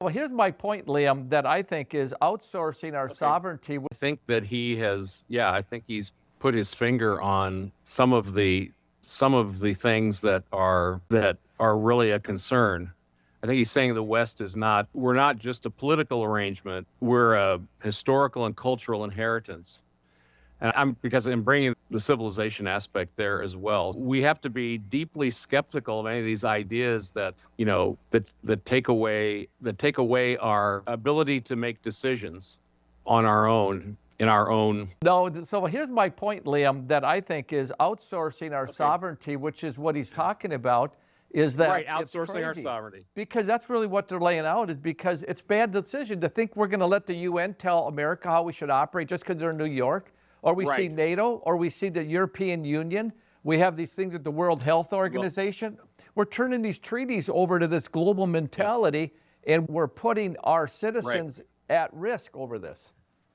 Well, here's my point, Liam, that I think is outsourcing our Okay. sovereignty. I think that I think he's put his finger on some of the things that are really a concern. I think he's saying the West we're not just a political arrangement, we're a historical and cultural inheritance. And because I'm bringing the civilization aspect there as well. We have to be deeply skeptical of any of these ideas that take away our ability to make decisions on our own, in our own. No, so here's my point, Liam, that I think is outsourcing our Okay. sovereignty, which is what he's talking about, is that Right, it's outsourcing our crazy. sovereignty. Because that's really what they're laying out, is because it's bad decision to think we're going to let the UN tell America how we should operate just because they're in New York, or we see Right. NATO, or we see the European Union. We have these things at the World Health Organization. We're turning these treaties over to this global mentality, and we're putting our citizens at risk over this.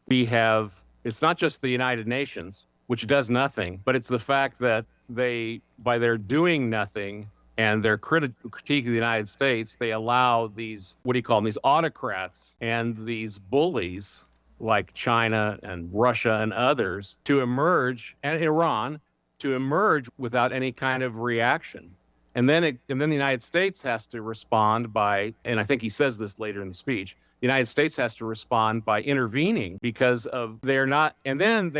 It's not just the United Nations, which does nothing, but it's the fact that by their doing nothing and their critique of the United States, they allow these, what do you call them, these autocrats and these bullies like China and Russia and others to emerge, and Iran to emerge without any kind of reaction. And then the United States has to respond by, and I think he says this later in the speech, the United States has to respond by intervening because of they're not, and then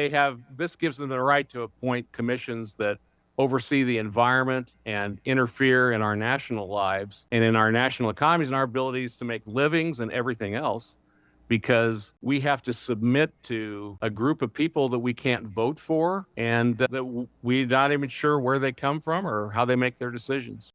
this gives them the right to appoint commissions that oversee the environment and interfere in our national lives and in our national economies and our abilities to make livings and everything else, because we have to submit to a group of people that we can't vote for and that we're not even sure where they come from or how they make their decisions.